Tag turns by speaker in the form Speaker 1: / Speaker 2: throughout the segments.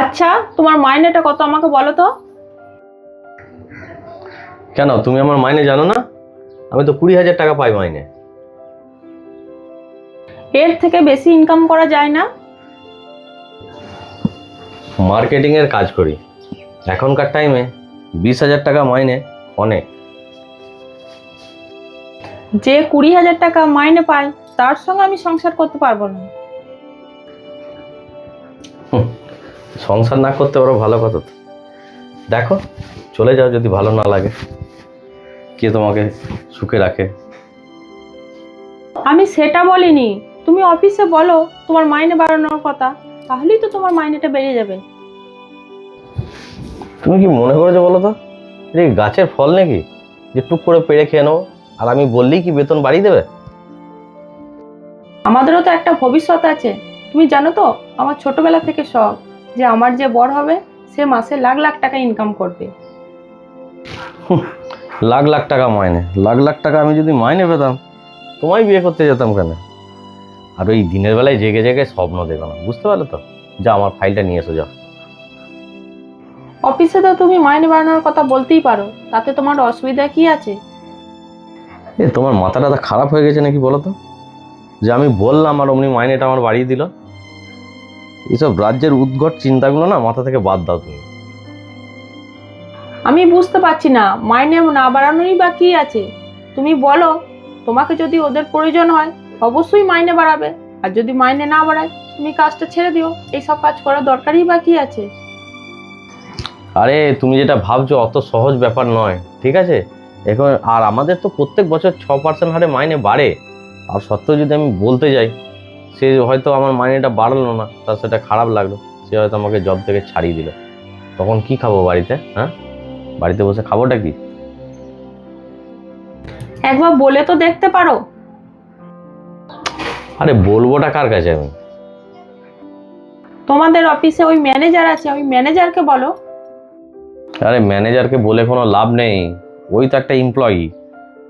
Speaker 1: আচ্ছা, তোমার মাইনেটা কত আমাকে বলো তো।
Speaker 2: কেন, তুমি আমার মাইনে জানো না? আমি তো 20,000 টাকা পাই মাইনে।
Speaker 1: এর থেকে বেশি ইনকাম করা যায় না?
Speaker 2: মার্কেটিং এর কাজ করি, এখনকার টাইমে 20,000 টাকা মাইনে অনেক।
Speaker 1: যে 20,000 টাকা মাইনে পায় তার সঙ্গে আমি সংসার করতে পারবো না।
Speaker 2: সংসার না করতে পারো ভালো কথা তো। দেখো, চলে যাও যদি ভালো না লাগে। কে তোমাকে সুখে রাখে?
Speaker 1: আমি সেটা বলিনি, তুমি অফিসে বলো তোমার মাইনে বাড়ানোর কথা, তাহলেই তো তোমার মাইনেটা বেড়ে যাবে।
Speaker 2: তুমি কি মনে করেছো বলো তো, এটা কি গাছের ফল নাকি যে টুক করে পেড়ে খেয়ে নেবো আর আমি বললেই কি বেতন বাড়িয়ে দেবে?
Speaker 1: আমাদেরও তো একটা ভবিষ্যৎ আছে। তুমি জানো তো, আমার ছোটবেলা থেকে শখ যে আমার যে বর হবে সে মাসে লাখ লাখ টাকা ইনকাম করবে।
Speaker 2: লাখ লাখ টাকা মাইনে, লাখ লাখ টাকা আমি যদি মাইনে পেতাম তোমায় বিয়ে করতে যেতাম কেন? আর ওই দিনের বেলায় জেগে জেগে স্বপ্ন দেখো না, বুঝতে পারলে তো? যা, আমার ফাইলটা নিয়ে এসো যাও।
Speaker 1: অফিসে তো তুমি মাইনে বাড়ানোর কথা বলতেই পারো, তাতে তোমার অসুবিধা কি আছে?
Speaker 2: তোমার মাথাটা তো খারাপ হয়ে গেছে নাকি বলো তো, যে আমি বললাম আর অমনি মাইনেটা আমার বাড়িয়ে দিল? এইসব রাজ্যের উদ্ভট চিন্তাগুলো না মাথা থেকে বাদ দাও তুমি।
Speaker 1: আমি বুঝতে পারছি না, মাইনে না বাড়ানোরই বা কি আছে। তুমি বলো, তোমাকে যদি ওদের প্রয়োজন হয় অবশ্যই মাইনে বাড়াবে, আর যদি মাইনে না বাড়ায় তুমি কাজটা ছেড়ে দিও। এইসব কাজ করার দরকারই বা কি আছে?
Speaker 2: আরে তুমি যেটা ভাবছো অত সহজ ব্যাপার নয়, ঠিক আছে? এখন আর আমাদের তো প্রত্যেক বছর 6% হারে মাইনে বাড়ে। আর সত্ত্বেও যদি আমি বলতে যাই, সে হয়তো আমার মাইনেটা বাড়লো না, তার সেটা খারাপ লাগলো, সে হয়তো আমাকে জব থেকে ছাড়িয়ে দিল। তখন কি খাবো বাড়িতে? হ্যাঁ, বাড়িতে বসে খাবোটা কি?
Speaker 1: একবার বলে তো দেখতে পারো।
Speaker 2: আরে বলবোটা কার কাছে আমি?
Speaker 1: তোমাদের অফিসে ওই ম্যানেজার আছে, ওই ম্যানেজারকে বলো।
Speaker 2: আরে ম্যানেজারকে বলে কোনো লাভ নেই, ওই তো একটা এমপ্লয়ি।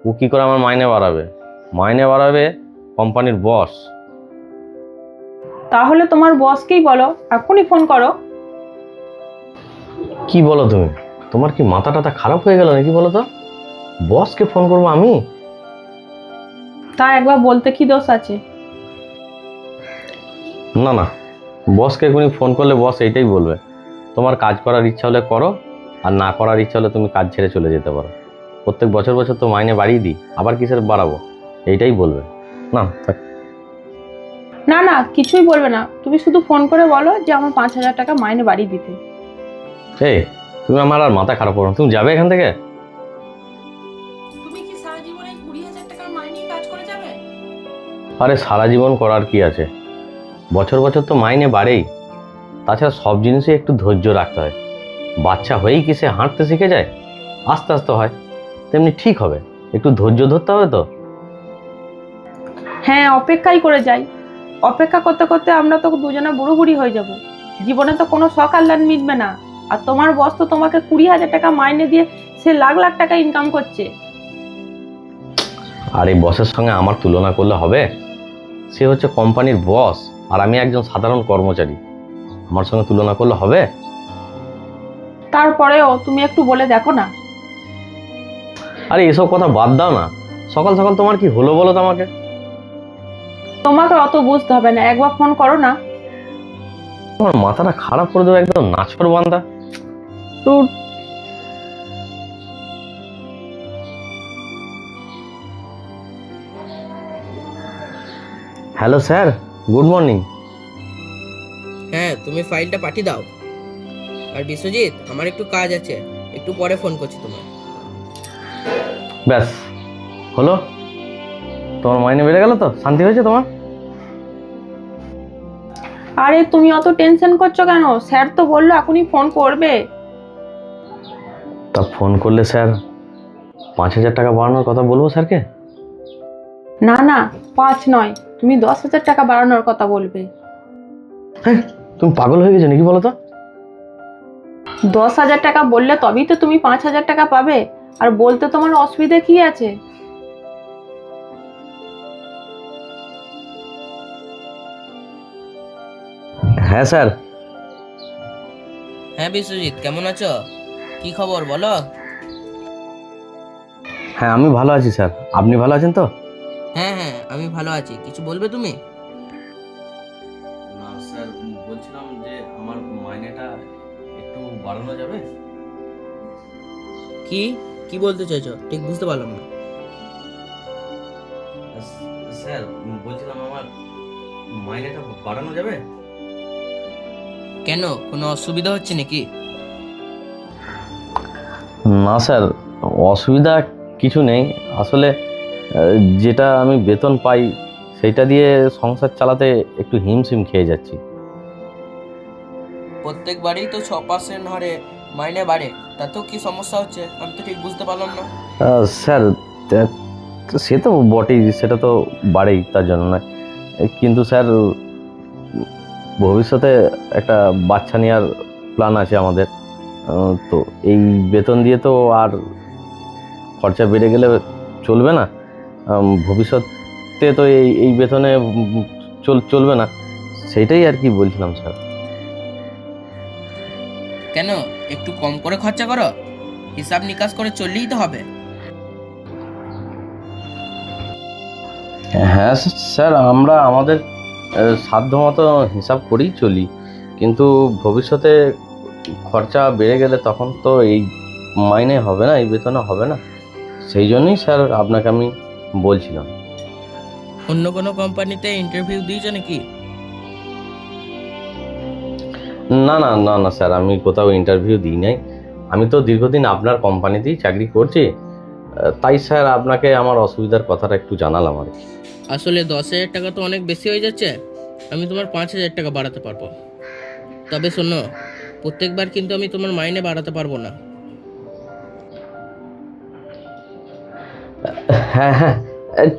Speaker 2: ও কি করে আমার মাইনে বাড়াবে? মাইনে বাড়াবে কোম্পানির বস।
Speaker 1: তাহলে তোমার বসকেই বলো, এখনই ফোন করো।
Speaker 2: কি বলো তুমি? তোমার কি মাথা টাথা খারাপ হয়ে গেল নাকি বলো তো? বসকে ফোন করবো আমি?
Speaker 1: তা একবার বলতে কি দোষ আছে?
Speaker 2: না না, বসকে এখনই ফোন করলে বস এইটাই বলবে, তোমার কাজ করার ইচ্ছা হলে করো, আর না করার ইচ্ছা হলে তুমি কাজ ছেড়ে চলে যেতে পারো। প্রত্যেক বছর বছর তো মাইনে বাড়িয়ে দিই, আবার কিসের বাড়াবো? এইটাই বলবে। না থাক।
Speaker 1: না না, কিছুই বলবে না, তুমি শুধু ফোন করে বলো যে আমার 5,000 টাকা মাইনে বাড়িয়ে দিতে।
Speaker 2: এই, তুমি আমার আর মাথা খারাপ করো না। তুমি যাবে এখান থেকে।
Speaker 1: তুমি কি সারা জীবনে 20,000 টাকার মাইনে কাজ করে যাবে?
Speaker 2: আরে সারা জীবন করার কি আছে, বছর বছর তো মাইনে বাড়েই। তাছাড়া সব জিনিসই একটু ধৈর্য রাখতে হয়। বাচ্চা হয়েই কি সে হাঁটতে শিখে যায়? আস্তে আস্তে হয়, তেমনি ঠিক হবে। একটু ধৈর্য ধরতে হবে তো।
Speaker 1: হ্যাঁ, অপেক্ষাই করে যাই। অপেক্ষা করতে করতে আমরা তো দুজনে বুড়ো বুড়ি হয়ে যাব। জীবনে তো কোনো শখ আহ্লাদ মিটবে না। আর তোমার বস তো তোমাকে 20,000 টাকা মাইনে দিয়ে সে লাখ লাখ টাকা ইনকাম করছে।
Speaker 2: আর এই বসের সঙ্গে আমার তুলনা করলে হবে? সে হচ্ছে কোম্পানির বস, আর আমি একজন সাধারণ কর্মচারী। আমার সঙ্গে তুলনা করলে হবে?
Speaker 1: তারপরেও তুমি একটু বলে দেখো না।
Speaker 2: আরে এসব কথা বাদ দাও না। সকাল সকাল তোমার কি হলো বলো তো আমাকে?
Speaker 1: তোমাকে অত বুঝতে হবে না, একবার ফোন করো না।
Speaker 2: আমার মাথাটা খারাপ করে দেবো একদম নাছর বান্দা। তো হ্যালো স্যার, গুড মর্নিং।
Speaker 3: হ্যাঁ, তুমি ফাইলটা পাঠিয়ে দাও। আর বিশ্বজিৎ, আমার একটু কাজ আছে, একটু পরে ফোন করছি তোমার।
Speaker 2: ব্যাস, হলো? তোমার মাইনে বেড়ে গেল তো? শান্তি হয়েছে তোমার?
Speaker 1: আরে তুমি অত টেনশন করছো কেন? স্যার তো বললো এখনই ফোন করবে।
Speaker 2: তা ফোন করলে স্যার 5,000 টাকা বাড়ানোর কথা বলবো স্যারকে?
Speaker 1: না না, 5 নয়, তুমি 10,000 টাকা বাড়ানোর কথা বলবে।
Speaker 2: হ্যাঁ, তুমি পাগল হয়ে গেছো নাকি বলো তো?
Speaker 1: 10,000 টাকা বললে তবেই তো তুমি 5,000 টাকা পাবে। আর বলতে তোমার অসুবিধা কি আছে?
Speaker 2: হ্যাঁ স্যার।
Speaker 3: হ্যাঁ বিশ্বজিৎ, কেমন আছো? কি খবর বলো?
Speaker 2: হ্যাঁ আমি ভালো আছি স্যার, আপনি ভালো আছেন তো?
Speaker 3: হ্যাঁ হ্যাঁ, আমি ভালো আছি। কিছু বলবে তুমি?
Speaker 2: না স্যার, বলছিলাম যে আমার মাইনেটা একটু বাড়ানো যাবে?
Speaker 3: কি কি বলতে চাইছো? ঠিক বুঝতে পারলাম না।
Speaker 2: স্যার বলছিলাম আমার মাইনেটা বাড়ানো যাবে?
Speaker 3: কেন, কোনো অসুবিধা হচ্ছে নাকি?
Speaker 2: না স্যার, অসুবিধা কিছু নেই। আসলে যেটা আমি বেতন পাই সেইটা দিয়ে সংসার চালাতে একটু হিমশিম খেয়ে যাচ্ছি।
Speaker 3: প্রত্যেকবারই তো 6% হারে মাইনে বাড়ে, তাতেও কি সমস্যা হচ্ছে আমি তো ঠিক বুঝতে পারলাম না।
Speaker 2: স্যার সে তো বটেই, সেটা তো বাড়েই, তার জন্য নয়। কিন্তু স্যার ভবিষ্যতে একটা বাচ্চা নেওয়ার প্ল্যান আছে আমাদের। তো এই বেতন দিয়ে তো আর খরচা বেড়ে গেলে চলবে না। ভবিষ্যতে তো এই এই বেতনে চলবে না, সেইটাই আর কি বলছিলাম স্যার।
Speaker 3: কেন, একটু কম করে খরচা করো, হিসাব নিকাশ করে চললেই তো হবে।
Speaker 2: হ্যাঁ স্যার, আমরা আমাদের সাধ্যমতো হিসাব করেই চলি, কিন্তু ভবিষ্যতে খরচা বেড়ে গেলে তখন তো এই মাইনে হবে না, এই বেতনে হবে না। সেই জন্যই স্যার আপনাকে আমি বলছিলাম।
Speaker 3: অন্য কোনো কোম্পানিতে ইন্টারভিউ দিয়েছো নাকি?
Speaker 2: না না না না স্যার, আমি কোথাও ইন্টারভিউ দিই নাই। আমি তো দীর্ঘদিন আপনার কোম্পানিতেই চাকরি করছি। তাই স্যার আপনাকে আমার অসুবিধার কথাটা একটু জানালাম আর কি।
Speaker 3: আসলে 10,000 টাকা তো অনেক বেশি হয়ে যাচ্ছে। আমি তোমার 5,000 টাকা বাড়াতে পারবো। তবে শোনো, প্রত্যেকবার কিন্তু আমি তোমার মাইনে বাড়াতে পারবো না।
Speaker 2: হ্যাঁ হ্যাঁ,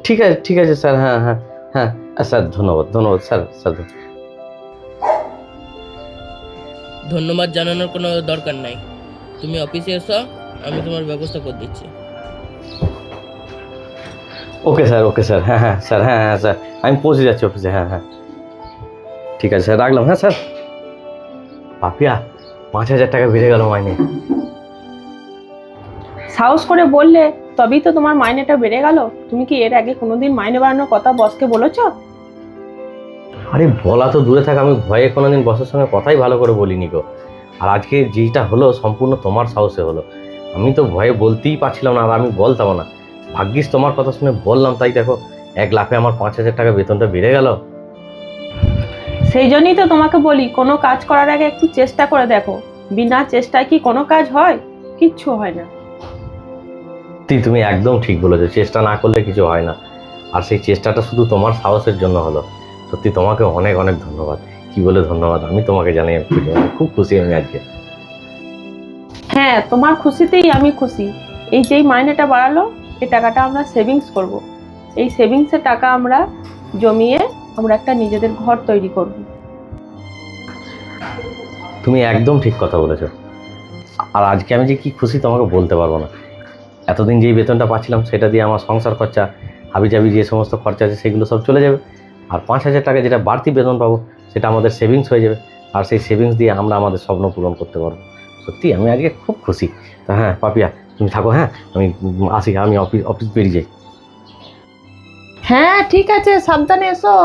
Speaker 2: ঠিক আছে স্যার। হ্যাঁ হ্যাঁ হ্যাঁ, স্যার ধন্যবাদ ধন্যবাদ স্যার স্যার।
Speaker 3: ধন্যবাদ জানানোর কোনো দরকার নাই। তুমি অফিসে এসো, আমি তোমার ব্যবস্থা করে দিচ্ছি।
Speaker 2: Okay sir. হ্যাঁ হ্যাঁ স্যার, হ্যাঁ হ্যাঁ স্যার, আমি পৌঁছে যাচ্ছি অফিসে। হ্যাঁ হ্যাঁ, ঠিক আছে স্যার, রাখলাম। হ্যাঁ স্যার। পাপিয়া, 5,000 টাকা বেড়ে গেল মাইনে।
Speaker 1: সাহস করে বললে তবেই তো তোমার মাইনেটা বেড়ে গেল। তুমি কি এর আগে কোনোদিন মাইনে বাড়ানোর কথা বসকে বলেছো?
Speaker 2: আরে বলা তো দূরে থাক, আমি ভয়ে কোনোদিন বসের সঙ্গে কথাই ভালো করে বলিনি গো। আর আজকে যেটা হলো সম্পূর্ণ তোমার সাহসে হলো। আমি তো ভয়ে বলতেই পারছিলাম না, আর আমি বলতাম না। ভাগ্যিস তোমার কথা শুনে বললাম, তাই দেখো এক লাফে আমার 5,000 টাকা বেতনটা বেড়ে গেল।
Speaker 1: সেই জন্যই তো তোমাকে বলি, কোনো কাজ করার আগে একটু চেষ্টা করে দেখো। বিনা চেষ্টায় কি কোনো কাজ হয়? কিচ্ছু হয় না।
Speaker 2: তুমি একদম ঠিক বলেছো, চেষ্টা না করলে কিছু হয় না। আর সেই চেষ্টাটা শুধু তোমার সাহসের জন্য হলো। সত্যি তোমাকে অনেক অনেক ধন্যবাদ। কি বলে ধন্যবাদ আমি তোমাকে জানাই, খুব খুশি আমি আজকে।
Speaker 1: হ্যাঁ, তোমার খুশিতেই আমি খুশি। এই যেই মাইনেটা বাড়ালো, এই টাকাটা আমরা সেভিংস করব। এই সেভিংসের টাকা আমরা জমিয়ে আমরা একটা নিজেদের ঘর তৈরি করব।
Speaker 2: তুমি একদম ঠিক কথা বলেছো। আর আজকে আমি যে কি খুশি তোমাকে বলতে পারবো না। এতদিন যেই বেতনটা পাচ্ছিলাম সেটা দিয়ে আমার সংসার খরচা, হাবিজাবি যে সমস্ত খরচা আছে সেগুলো সব চলে যাবে। আর 5,000 টাকা যেটা বাড়তি বেতন পাবো সেটা আমাদের সেভিংস হয়ে যাবে। আর সেই সেভিংস দিয়ে আমরা আমাদের স্বপ্ন পূরণ করতে পারবো। সত্যি আমি আজকে খুব খুশি। তা হ্যাঁ পাপিয়া, তুমি থাকো। হ্যাঁ আমি আসি, আমি অফিস বেরিয়ে যাই।
Speaker 1: হ্যাঁ ঠিক আছে, সাবধানে এসো।